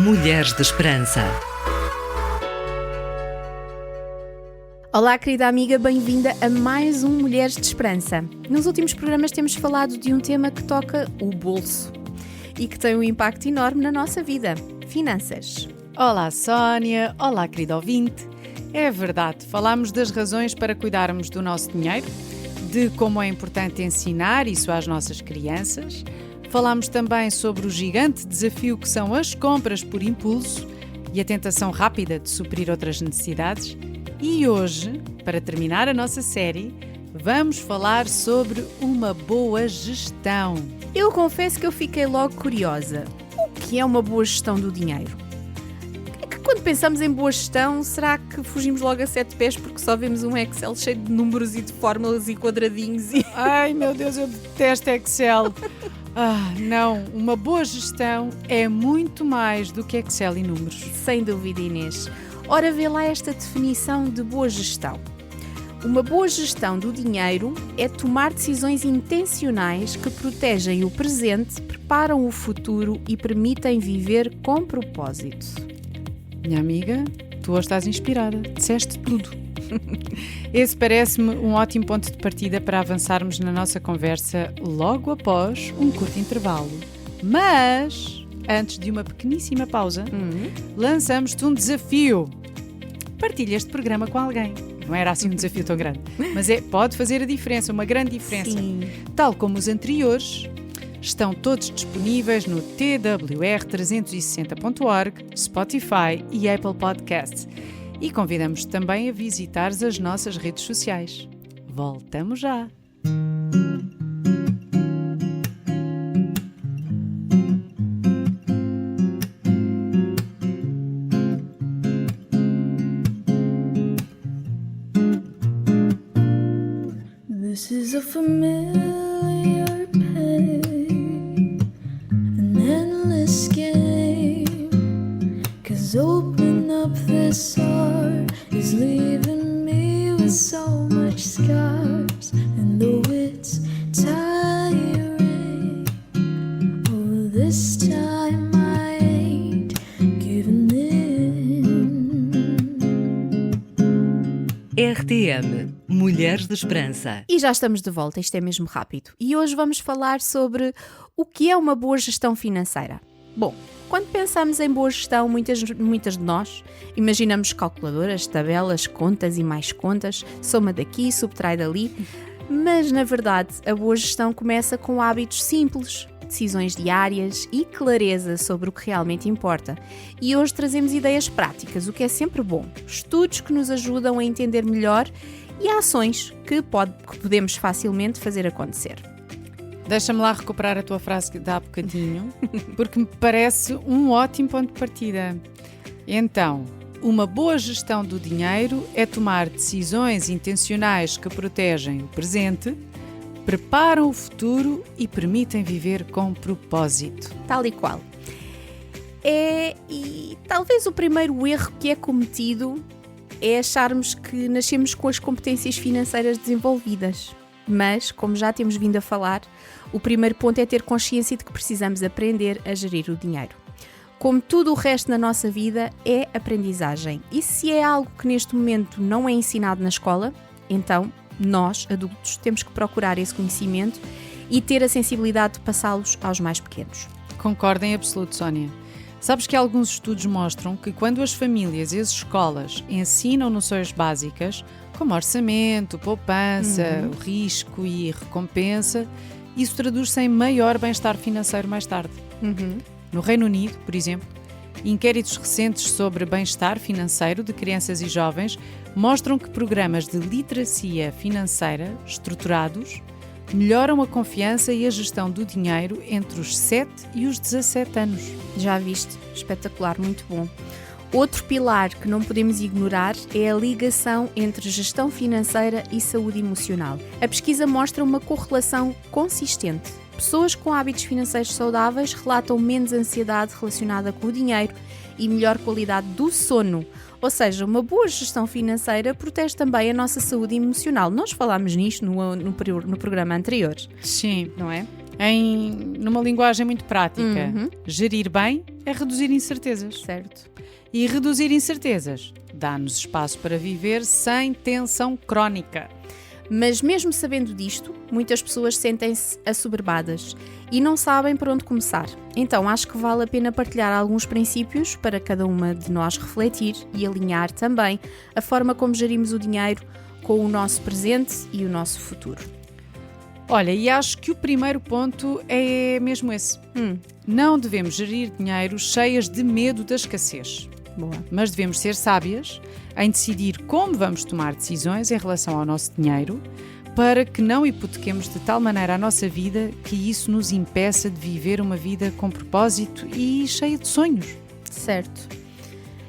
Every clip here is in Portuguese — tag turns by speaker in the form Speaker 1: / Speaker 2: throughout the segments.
Speaker 1: Mulheres de Esperança.
Speaker 2: Olá, querida amiga, bem-vinda a mais um Mulheres de Esperança. Nos últimos programas temos falado de um tema que toca o bolso e que tem um impacto enorme na nossa vida: finanças.
Speaker 3: Olá, Sónia. Olá, querido ouvinte. É verdade, falámos das razões para cuidarmos do nosso dinheiro, de como é importante ensinar isso às nossas crianças. Falámos também sobre o gigante desafio que são as compras por impulso e a tentação rápida de suprir outras necessidades. E hoje, para terminar a nossa série, vamos falar sobre uma boa gestão.
Speaker 2: Eu confesso que eu fiquei logo curiosa. O que é uma boa gestão do dinheiro? É que quando pensamos em boa gestão, será que fugimos logo a 7 pés porque só vemos um Excel cheio de números e de fórmulas e quadradinhos?
Speaker 3: Ai, meu Deus, eu detesto Excel. Não, uma boa gestão é muito mais do que Excel e números.
Speaker 2: Sem dúvida, Inês. Ora, vê lá esta definição de boa gestão. Uma boa gestão do dinheiro é tomar decisões intencionais que protegem o presente, preparam o futuro e permitem viver com propósito.
Speaker 3: Minha amiga, tu hoje estás inspirada, disseste tudo. Esse parece-me um ótimo ponto de partida para avançarmos na nossa conversa logo após um curto intervalo. Mas, antes de uma pequeníssima pausa, lançamos-te um desafio. Partilha este programa com alguém. Não era assim um desafio tão grande, mas pode fazer a diferença, uma grande diferença.
Speaker 2: Sim.
Speaker 3: Tal como os anteriores, estão todos disponíveis no twr360.org, Spotify e Apple Podcasts. E convidamos-te também a visitar as nossas redes sociais. Voltamos já!
Speaker 4: This is a familiar pain, an endless game, 'cause open up this heart is leaving me with so much scars, and though it's tiring, oh, this time I ain't giving in.
Speaker 1: RTM, Mulheres de Esperança.
Speaker 2: E já estamos de volta, isto é mesmo rápido. E hoje vamos falar sobre o que é uma boa gestão financeira. Bom, quando pensamos em boa gestão, muitas de nós imaginamos calculadoras, tabelas, contas e mais contas, soma daqui, subtrai dali, mas na verdade a boa gestão começa com hábitos simples, decisões diárias e clareza sobre o que realmente importa. E hoje trazemos ideias práticas, o que é sempre bom, estudos que nos ajudam a entender melhor e ações que podemos facilmente fazer acontecer.
Speaker 3: Deixa-me lá recuperar a tua frase de há bocadinho, porque me parece um ótimo ponto de partida. Então, uma boa gestão do dinheiro é tomar decisões intencionais que protegem o presente, preparam o futuro e permitem viver com propósito.
Speaker 2: Tal e qual. E talvez o primeiro erro que é cometido é acharmos que nascemos com as competências financeiras desenvolvidas. Mas, como já temos vindo a falar, o primeiro ponto é ter consciência de que precisamos aprender a gerir o dinheiro. Como tudo o resto na nossa vida, é aprendizagem. E se é algo que neste momento não é ensinado na escola, então nós, adultos, temos que procurar esse conhecimento e ter a sensibilidade de passá-los aos mais pequenos.
Speaker 3: Concordo em absoluto, Sónia. Sabes que alguns estudos mostram que quando as famílias e as escolas ensinam noções básicas, como orçamento, poupança, o risco e recompensa, isso traduz-se em maior bem-estar financeiro mais tarde. No Reino Unido, por exemplo, inquéritos recentes sobre bem-estar financeiro de crianças e jovens mostram que programas de literacia financeira estruturados melhoram a confiança e a gestão do dinheiro entre os 7 e os 17 anos.
Speaker 2: Já viste? Espetacular, muito bom. Outro pilar que não podemos ignorar é a ligação entre gestão financeira e saúde emocional. A pesquisa mostra uma correlação consistente. Pessoas com hábitos financeiros saudáveis relatam menos ansiedade relacionada com o dinheiro e melhor qualidade do sono. Ou seja, uma boa gestão financeira protege também a nossa saúde emocional. Nós falámos nisto no programa anterior.
Speaker 3: Sim.
Speaker 2: Não é?
Speaker 3: Numa linguagem muito prática, gerir bem é reduzir incertezas.
Speaker 2: Certo.
Speaker 3: E reduzir incertezas dá-nos espaço para viver sem tensão crónica.
Speaker 2: Mas mesmo sabendo disto, muitas pessoas sentem-se assoberbadas e não sabem por onde começar. Então acho que vale a pena partilhar alguns princípios para cada uma de nós refletir e alinhar também a forma como gerimos o dinheiro com o nosso presente e o nosso futuro.
Speaker 3: Olha, e acho que o primeiro ponto é mesmo esse. Não devemos gerir dinheiro cheias de medo da escassez.
Speaker 2: Boa.
Speaker 3: Mas devemos ser sábias em decidir como vamos tomar decisões em relação ao nosso dinheiro para que não hipotequemos de tal maneira a nossa vida que isso nos impeça de viver uma vida com propósito e cheia de sonhos.
Speaker 2: Certo.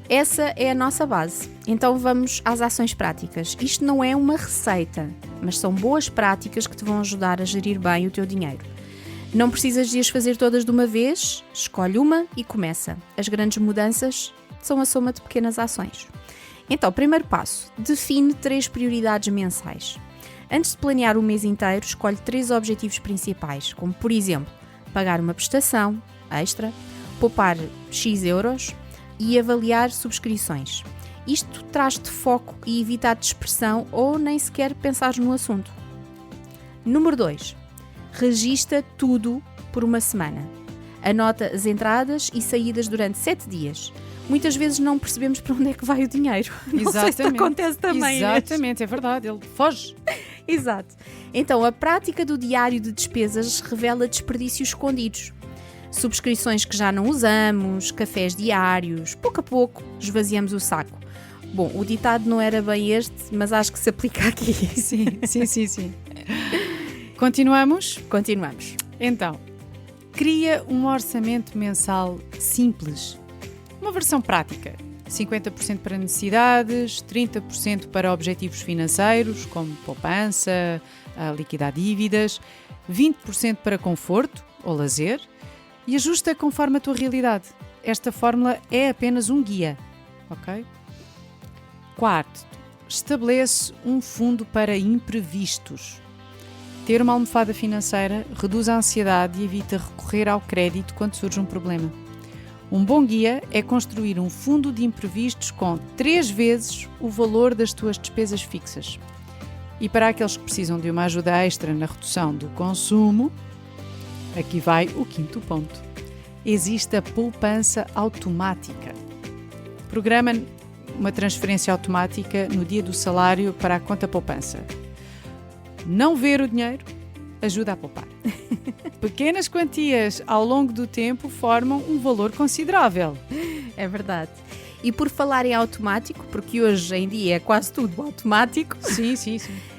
Speaker 2: Essa é a nossa base. Então vamos às ações práticas. Isto não é uma receita, mas são boas práticas que te vão ajudar a gerir bem o teu dinheiro. Não precisas de as fazer todas de uma vez, escolhe uma e começa. As grandes mudanças são a soma de pequenas ações. Então, primeiro passo, define 3 prioridades mensais. Antes de planear o mês inteiro, escolhe 3 objetivos principais, como por exemplo, pagar uma prestação extra, poupar X euros e avaliar subscrições. Isto traz-te foco e evita a dispersão ou nem sequer pensar no assunto. Número 2. Regista tudo por uma semana. Anota as entradas e saídas durante 7 dias. Muitas vezes não percebemos para onde é que vai o dinheiro. Não sei se te acontece também.
Speaker 3: Exatamente, é verdade, ele foge.
Speaker 2: Exato. Então, a prática do diário de despesas revela desperdícios escondidos. Subscrições que já não usamos, cafés diários, pouco a pouco esvaziamos o saco. Bom, o ditado não era bem este, mas acho que se aplica aqui.
Speaker 3: Sim. Continuamos?
Speaker 2: Continuamos.
Speaker 3: Então, cria um orçamento mensal simples. Uma versão prática, 50% para necessidades, 30% para objetivos financeiros, como poupança, liquidar dívidas, 20% para conforto ou lazer e ajusta conforme a tua realidade. Esta fórmula é apenas um guia, ok? Quarto, estabelece um fundo para imprevistos. Ter uma almofada financeira reduz a ansiedade e evita recorrer ao crédito quando surge um problema. Um bom guia é construir um fundo de imprevistos com 3 vezes o valor das tuas despesas fixas. E para aqueles que precisam de uma ajuda extra na redução do consumo, aqui vai o 5º ponto. Existe a poupança automática. Programa uma transferência automática no dia do salário para a conta poupança. Não ver o dinheiro ajuda a poupar. Pequenas quantias ao longo do tempo formam um valor considerável.
Speaker 2: É verdade. E por falar em automático, porque hoje em dia é quase tudo automático,
Speaker 3: Sim.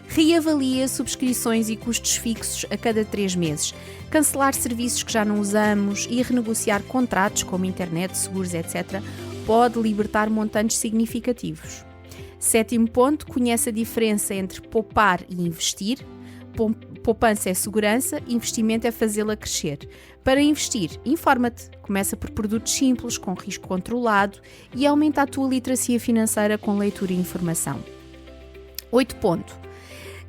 Speaker 2: reavalia subscrições e custos fixos a cada 3 meses, cancelar serviços que já não usamos e renegociar contratos como internet, seguros, etc. pode libertar montantes significativos. 7º ponto, conhece a diferença entre poupar e investir. Poupança é segurança, investimento é fazê-la crescer. Para investir, informa-te. Começa por produtos simples, com risco controlado e aumenta a tua literacia financeira com leitura e informação. 8 ponto.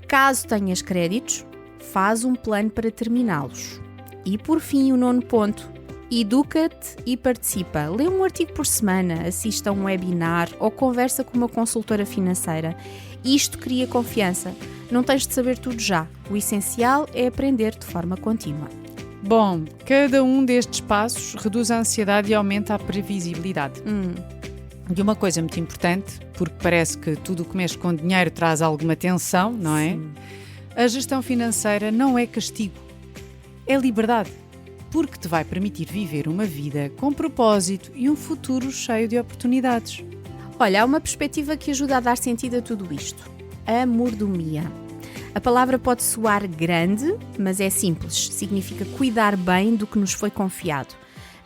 Speaker 2: Caso tenhas créditos, faz um plano para terminá-los. E por fim, o 9º ponto. Educa-te e participa. Lê um artigo por semana, assista a um webinar ou conversa com uma consultora financeira. Isto cria confiança. Não tens de saber tudo já. O essencial é aprender de forma contínua.
Speaker 3: Bom, cada um destes passos reduz a ansiedade e aumenta a previsibilidade. E uma coisa muito importante, porque parece que tudo o que mexe com dinheiro traz alguma tensão, não é?
Speaker 2: Sim.
Speaker 3: A gestão financeira não é castigo, é liberdade, porque te vai permitir viver uma vida com propósito e um futuro cheio de oportunidades.
Speaker 2: Olha, há uma perspectiva que ajuda a dar sentido a tudo isto. A mordomia. A palavra pode soar grande, mas é simples. Significa cuidar bem do que nos foi confiado.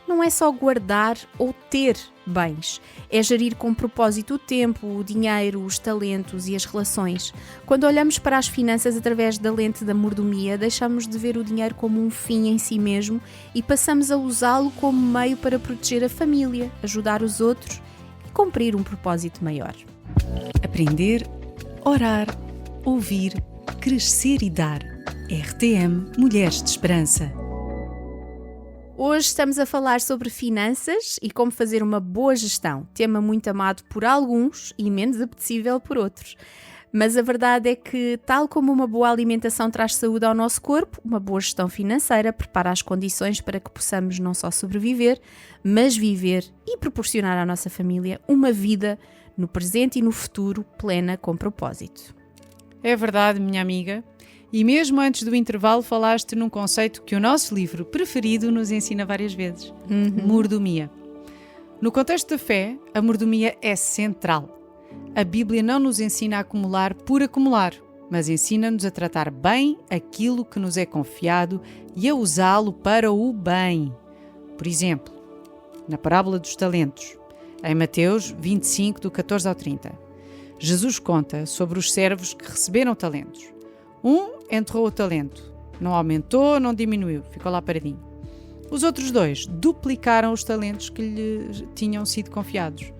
Speaker 2: Não é só guardar ou ter bens. É gerir com propósito o tempo, o dinheiro, os talentos e as relações. Quando olhamos para as finanças através da lente da mordomia, deixamos de ver o dinheiro como um fim em si mesmo e passamos a usá-lo como meio para proteger a família, ajudar os outros e cumprir um propósito maior.
Speaker 1: Aprender, orar, ouvir, crescer e dar. RTM Mulheres de Esperança.
Speaker 2: Hoje estamos a falar sobre finanças e como fazer uma boa gestão, tema muito amado por alguns e menos apetecível por outros. Mas a verdade é que, tal como uma boa alimentação traz saúde ao nosso corpo, uma boa gestão financeira prepara as condições para que possamos não só sobreviver, mas viver e proporcionar à nossa família uma vida no presente e no futuro plena com propósito.
Speaker 3: É verdade, minha amiga. E mesmo antes do intervalo falaste num conceito que o nosso livro preferido nos ensina várias vezes. Mordomia. No contexto da fé, a mordomia é central. A Bíblia não nos ensina a acumular por acumular, mas ensina-nos a tratar bem aquilo que nos é confiado e a usá-lo para o bem. Por exemplo, na parábola dos talentos, em Mateus 25, do 14 ao 30, Jesus conta sobre os servos que receberam talentos. Um enterrou o talento, não aumentou, não diminuiu, ficou lá paradinho. Os outros 2 duplicaram os talentos que lhe tinham sido confiados.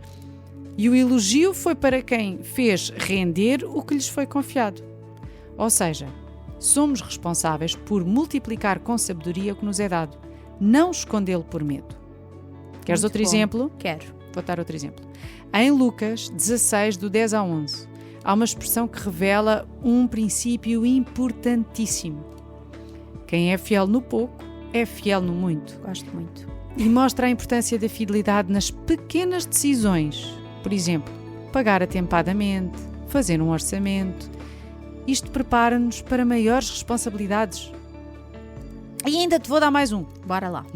Speaker 3: E o elogio foi para quem fez render o que lhes foi confiado. Ou seja, somos responsáveis por multiplicar com sabedoria o que nos é dado, não escondê-lo por medo. Queres outro exemplo?
Speaker 2: Quero.
Speaker 3: Vou dar outro exemplo. Em Lucas 16, do 10 ao 11, há uma expressão que revela um princípio importantíssimo. Quem é fiel no pouco, é fiel no muito.
Speaker 2: Gosto muito.
Speaker 3: E mostra a importância da fidelidade nas pequenas decisões. Por exemplo, pagar atempadamente, fazer um orçamento. Isto prepara-nos para maiores responsabilidades. E ainda te vou dar mais um.
Speaker 2: Bora lá.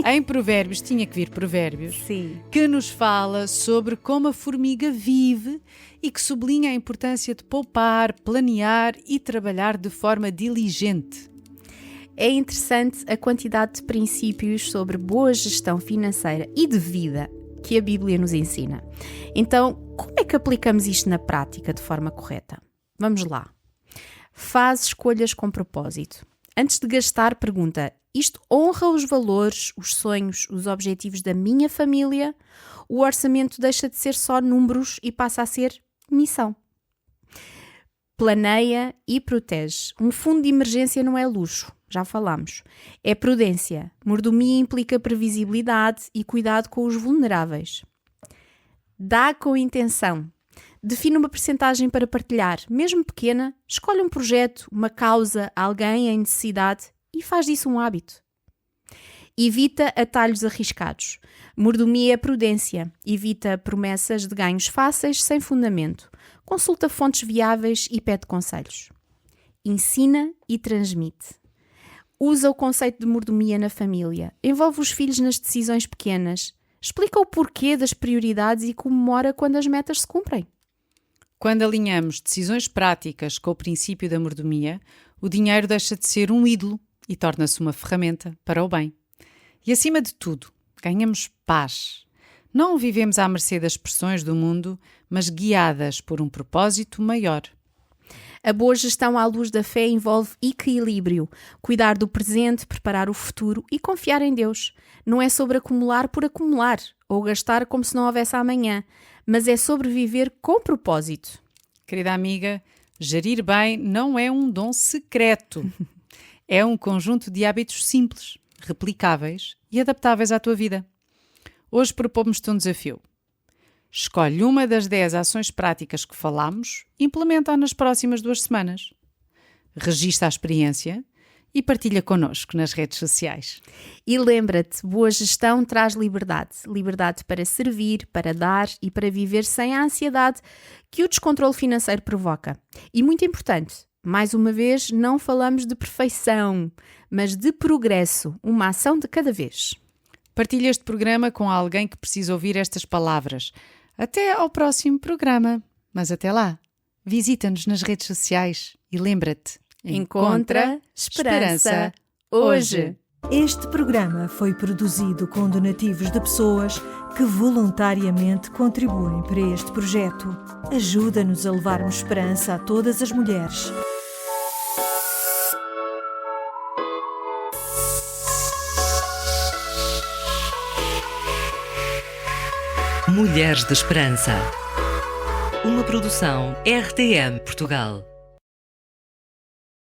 Speaker 3: Em Provérbios, tinha que vir Provérbios,
Speaker 2: Sim.
Speaker 3: que nos fala sobre como a formiga vive e que sublinha a importância de poupar, planear e trabalhar de forma diligente.
Speaker 2: É interessante a quantidade de princípios sobre boa gestão financeira e de vida que a Bíblia nos ensina. Então, como é que aplicamos isto na prática de forma correta? Vamos lá. Faz escolhas com propósito. Antes de gastar, pergunta: isto honra os valores, os sonhos, os objetivos da minha família? O orçamento deixa de ser só números e passa a ser missão. Planeia e protege. Um fundo de emergência não é luxo, já falámos. É prudência. Mordomia implica previsibilidade e cuidado com os vulneráveis. Dá com intenção. Define uma percentagem para partilhar, mesmo pequena. Escolhe um projeto, uma causa, alguém em necessidade e faz disso um hábito. Evita atalhos arriscados. Mordomia é prudência. Evita promessas de ganhos fáceis sem fundamento. Consulta fontes viáveis e pede conselhos. Ensina e transmite. Usa o conceito de mordomia na família. Envolve os filhos nas decisões pequenas. Explica o porquê das prioridades e comemora quando as metas se cumprem.
Speaker 3: Quando alinhamos decisões práticas com o princípio da mordomia, o dinheiro deixa de ser um ídolo e torna-se uma ferramenta para o bem. E acima de tudo, ganhamos paz. Não vivemos à mercê das pressões do mundo, mas guiadas por um propósito maior.
Speaker 2: A boa gestão à luz da fé envolve equilíbrio, cuidar do presente, preparar o futuro e confiar em Deus. Não é sobre acumular por acumular ou gastar como se não houvesse amanhã, mas é sobre viver com propósito.
Speaker 3: Querida amiga, gerir bem não é um dom secreto. É um conjunto de hábitos simples, replicáveis e adaptáveis à tua vida. Hoje propomos-te um desafio. Escolhe uma das 10 ações práticas que falámos e implementa-a nas próximas 2 semanas. Registra a experiência e partilha connosco nas redes sociais.
Speaker 2: E lembra-te, boa gestão traz liberdade. Liberdade para servir, para dar e para viver sem a ansiedade que o descontrole financeiro provoca. E muito importante, mais uma vez, não falamos de perfeição, mas de progresso, uma ação de cada vez.
Speaker 3: Partilha este programa com alguém que precisa ouvir estas palavras. Até ao próximo programa. Mas até lá, visita-nos nas redes sociais e lembra-te,
Speaker 2: encontra esperança hoje.
Speaker 5: Este programa foi produzido com donativos de pessoas que voluntariamente contribuem para este projeto. Ajuda-nos a levarmos esperança a todas as mulheres.
Speaker 6: Mulheres de Esperança. Uma produção RTM Portugal.